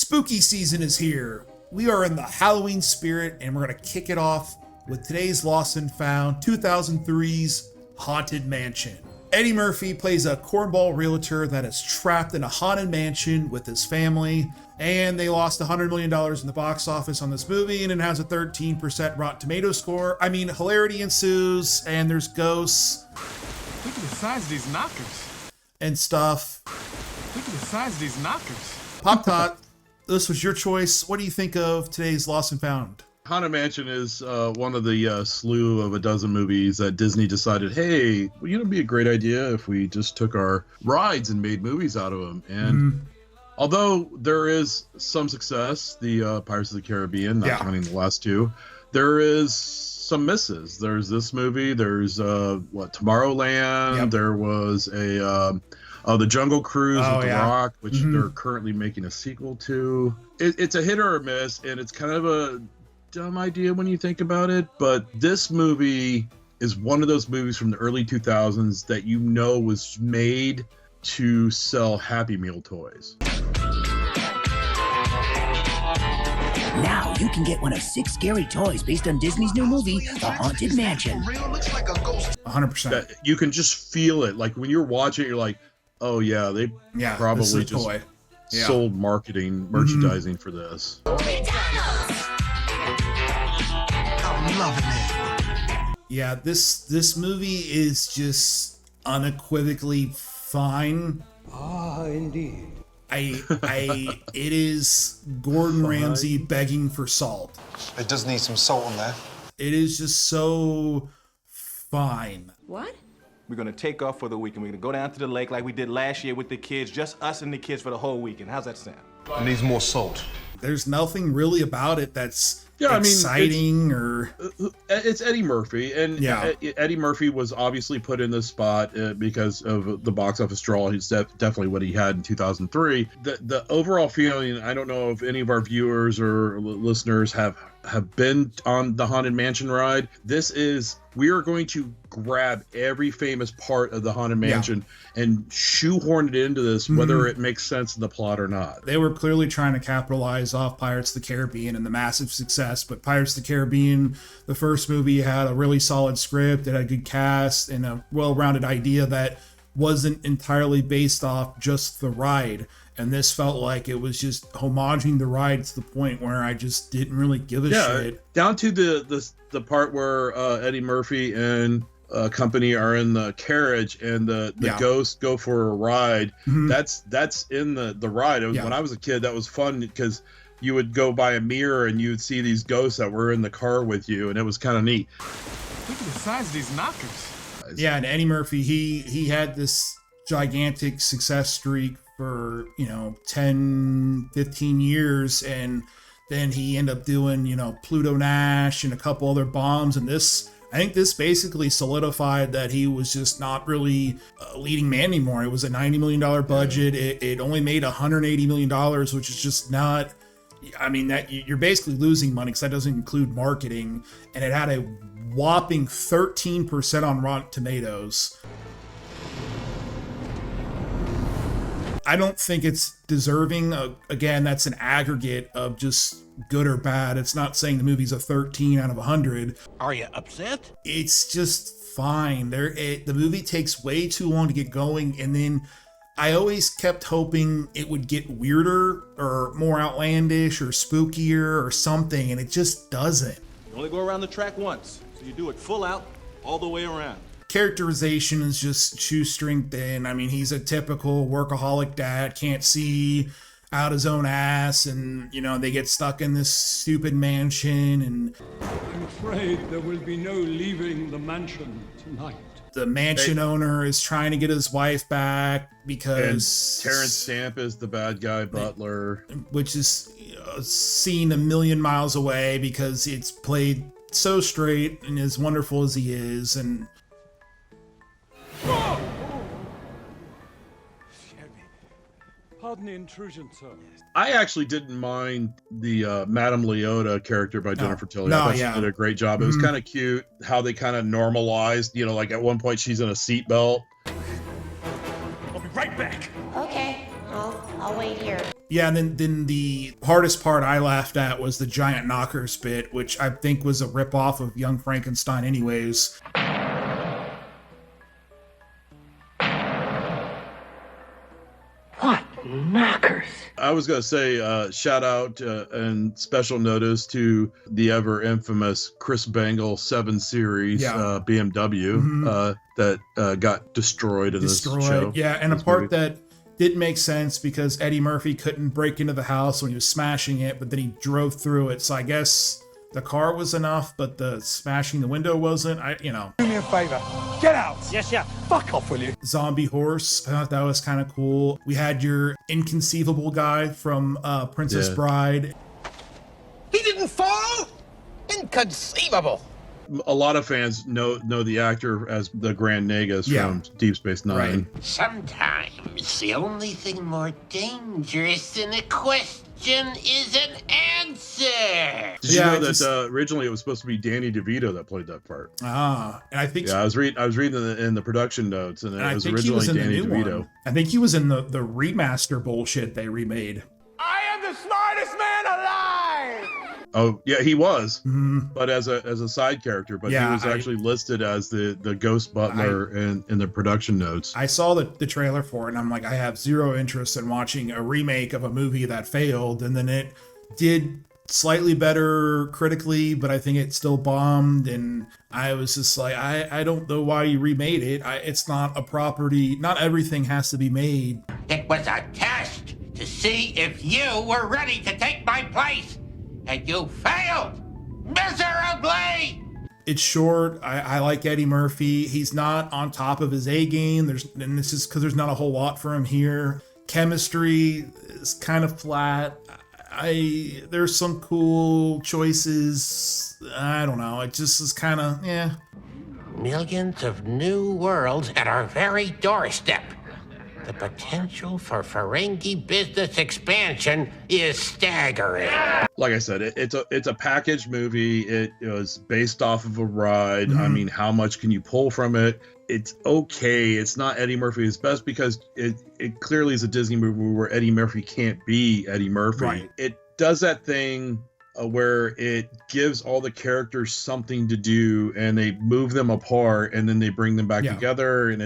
Spooky season is here. We are in the Halloween spirit, and we're going to kick it off with today's Lost and Found 2003's Haunted Mansion. Eddie Murphy plays a cornball realtor that is trapped in a haunted mansion with his family, and they lost $100 million in the box office on this movie, and it has a 13% Rotten Tomato score. I mean, hilarity ensues, and there's ghosts. Look at the size of these knockers. And stuff. Look at the size of these knockers. Pop Tot, this was your choice. What do you think of today's Lost and Found? Haunted Mansion is one of the slew of a dozen movies that Disney decided, hey, well, you know, it'd be a great idea if we just took our rides and made movies out of them. And although there is some success, the Pirates of the Caribbean, not counting the last two, there is some misses. There's this movie. There's Tomorrowland. There was the Jungle Cruise with The Rock, which they're currently making a sequel to. It's a hit or a miss, and it's kind of a dumb idea when you think about it, but this movie is one of those movies from the early 2000s that you know was made to sell Happy Meal toys. Now you can get one of 6 scary toys based on Disney's new movie, The Haunted Mansion. 100%. You can just feel it. Like when you're watching it, you're like, oh yeah, they probably just sold merchandising for this. Loving it. Yeah, this movie is just unequivocally fine. Ah, indeed. It is Gordon Ramsay begging for salt. It does need some salt on there. It is just so fine. What? We're gonna take off for the weekend. We're gonna go down to the lake like we did last year with the kids, just us and the kids for the whole weekend. How's that sound? It needs more salt. There's nothing really about it that's exciting it's Eddie Murphy, and Eddie Murphy was obviously put in this spot because of the box office draw. He's definitely what he had in 2003. The overall feeling, I don't know if any of our viewers or listeners have been on the Haunted Mansion ride. We are going to grab every famous part of the Haunted Mansion and shoehorn it into this, whether it makes sense in the plot or not. They were clearly trying to capitalize off Pirates of the Caribbean and the massive success, but Pirates of the Caribbean, the first movie, had a really solid script, it had a good cast, and a well-rounded idea that wasn't entirely based off just the ride. And this felt like it was just homaging the ride to the point where I just didn't really give a shit. Down to the part where Eddie Murphy and company are in the carriage and the ghosts go for a ride. That's in the ride. When I was a kid, that was fun because you would go by a mirror and you would see these ghosts that were in the car with you, and it was kind of neat. Look at the size of these knockers. Yeah, and Eddie Murphy, he had this gigantic success streak for 10, 15 years, and then he ended up doing Pluto Nash and a couple other bombs, and I think this basically solidified that he was just not really a leading man anymore. It was a $90 million budget. It only made $180 million, which is just not, I mean, that you're basically losing money because that doesn't include marketing, and it had a whopping 13% on Rotten Tomatoes. I don't think it's deserving. Again, that's an aggregate of just good or bad. It's not saying the movie's a 13 out of 100. Are you upset? It's just fine. The movie takes way too long to get going, and then I always kept hoping it would get weirder or more outlandish or spookier or something, and it just doesn't. You only go around the track once, so you do it full out all the way around. Characterization is just shoestring thin. I mean, he's a typical workaholic dad, can't see out his own ass, and they get stuck in this stupid mansion, and I'm afraid there will be no leaving the mansion tonight. The mansion owner is trying to get his wife back because Terrence Stamp is the bad guy butler, which is seen a million miles away because it's played so straight and as wonderful as he is, and Pardon the intrusion, sir. I actually didn't mind the Madame Leota character by Jennifer Tilly. I thought she did a great job. It was kind of cute how they kind of normalized, like at one point she's in a seatbelt. I'll be right back. Okay, I'll wait here. Yeah, and then the hardest part I laughed at was the giant knockers bit, which I think was a ripoff of Young Frankenstein anyways. What knockers? I was going to say shout out and special notice to the ever infamous Chris Bangle 7 Series BMW that got destroyed in this show. Yeah, and a part that didn't make sense because Eddie Murphy couldn't break into the house when he was smashing it, but then he drove through it. So I guess the car was enough, but the smashing the window wasn't. Do me a favor. Get out. Yes, yeah. Fuck off, will you? Zombie horse. I thought that was kind of cool. We had your inconceivable guy from Princess Bride. He didn't fall. Inconceivable. A lot of fans know the actor as the Grand Nagus from Deep Space Nine. Right. Sometimes the only thing more dangerous than a question is an answer. Did you know that originally it was supposed to be Danny DeVito that played that part? And I think I was reading in the production notes, and it was originally Danny DeVito. I think he was in the remaster bullshit they remade. I am the smartest man alive. Oh yeah, he was, but as a side character. But he was actually listed as the ghost butler in the production notes. I saw the trailer for it, and I'm like, I have zero interest in watching a remake of a movie that failed. And then it did slightly better critically, but I think it still bombed. And I was just like, I don't know why you remade it. It's not a property. Not everything has to be made. It was a test to see if you were ready to take my place. And you failed miserably. It's short. I like Eddie Murphy. He's not on top of his A game. And this is because there's not a whole lot for him here. Chemistry is kind of flat. There's some cool choices. I don't know. It just is kind of Millions of new worlds at our very doorstep. The potential for Ferengi business expansion is staggering. Like I said, it's a packaged movie. It was based off of a ride. I mean, how much can you pull from it? It's okay. It's not Eddie Murphy's best because it clearly is a Disney movie where Eddie Murphy can't be Eddie Murphy. Right. It does that thing where it gives all the characters something to do and they move them apart and then they bring them back together, and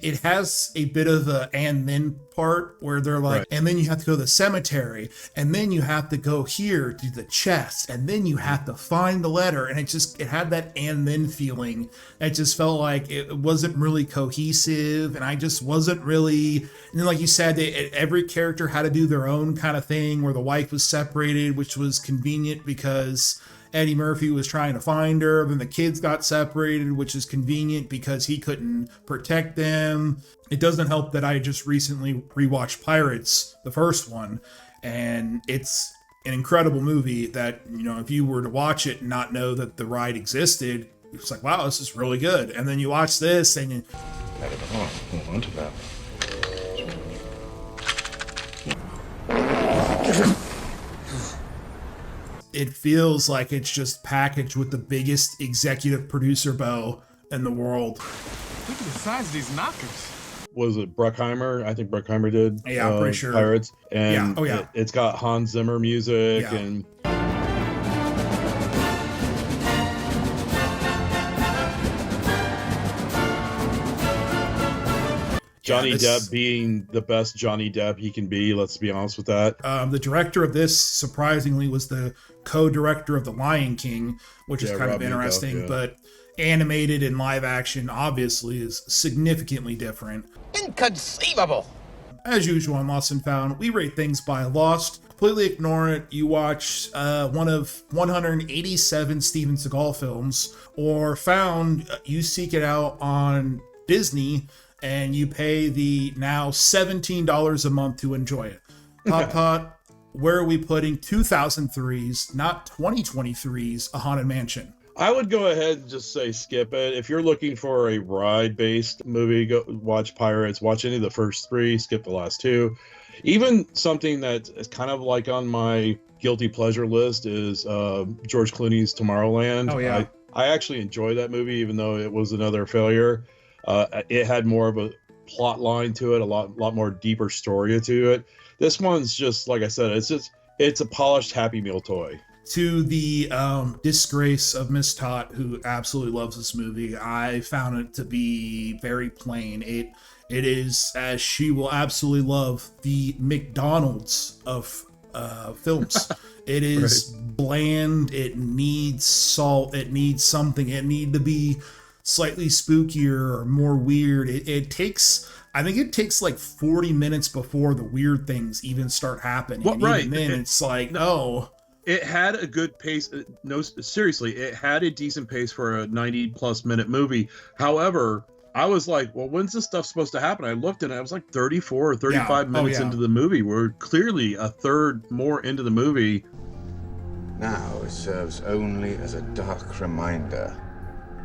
it has a bit of a and then part where they're like, and then you have to go to the cemetery, and then you have to go here to the chest, and then you have to find the letter. And it had that and then feeling. It just felt like it wasn't really cohesive, and I just wasn't really. And then, like you said, every character had to do their own kind of thing where the wife was separated, which was convenient because Eddie Murphy was trying to find her, then the kids got separated, which is convenient because he couldn't protect them. It doesn't help that I just recently rewatched Pirates, the first one, and it's an incredible movie that, if you were to watch it and not know that the ride existed, it's like, wow, this is really good. And then you watch this and you... It feels like it's just packaged with the biggest executive producer bow in the world. Look at the size of these knockers. Was it Bruckheimer? I think Bruckheimer did. Yeah, I'm pretty sure. Pirates. And yeah. It's got Hans Zimmer music and... Johnny Depp being the best Johnny Depp he can be, let's be honest with that. The director of this, surprisingly, was the co-director of The Lion King, which is kind of interesting, but animated and live action obviously is significantly different. Inconceivable. As usual on Lost and Found, we rate things by Lost. Completely ignore it. You watch one of 187 Steven Seagal films, or Found, you seek it out on Disney, and you pay the now $17 a month to enjoy it. Tot, where are we putting 2003's, not 2023's, A Haunted Mansion? I would go ahead and just say skip it. If you're looking for a ride-based movie, go watch Pirates, watch any of the first three, skip the last two. Even something that is kind of like on my guilty pleasure list is George Clooney's Tomorrowland. Oh, yeah. I actually enjoyed that movie, even though it was another failure. It had more of a plot line to it, a lot more deeper story to it. This one's just, like I said, it's a polished Happy Meal toy. To the disgrace of Miss Tot, who absolutely loves this movie, I found it to be very plain. It is, as she will absolutely love, the McDonald's of films. It is bland. It needs salt. It needs something. It needs to be slightly spookier or more weird. I think it takes like 40 minutes before the weird things even start happening. Well, right. Even then, it's like, no. It had a good pace. No, seriously, it had a decent pace for a 90-plus minute movie. However, I was like, well, when's this stuff supposed to happen? I looked and I was like 34 or 35 minutes into the movie. We're clearly a third more into the movie. Now it serves only as a dark reminder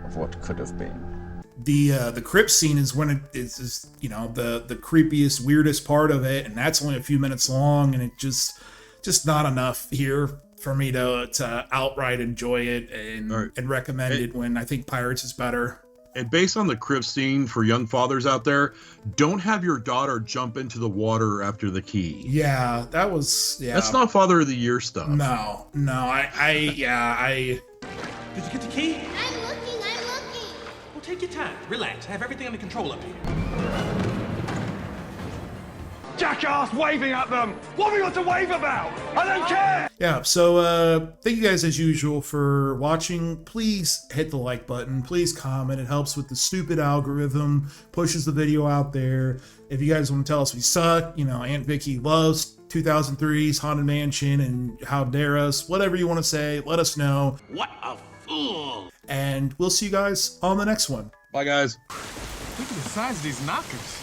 of what could have been. The crypt scene is when it is the creepiest, weirdest part of it, and that's only a few minutes long, and it just not enough here for me to outright enjoy it and recommend it when I think Pirates is better. And based on the crypt scene, for young fathers out there, don't have your daughter jump into the water after the key. Yeah, that's not Father of the Year stuff. No, I Did you get the key? I'm looking. Well, take your time. Relax. I have everything under control up here. Jackass waving at them! What have we got to wave about? I don't care! Yeah, so thank you guys as usual for watching. Please hit the like button. Please comment. It helps with the stupid algorithm, pushes the video out there. If you guys want to tell us we suck, Aunt Vicky loves 2003's Haunted Mansion and how dare us, whatever you want to say, let us know. What a fool! And we'll see you guys on the next one. Bye, guys. Look at the size of these knockers.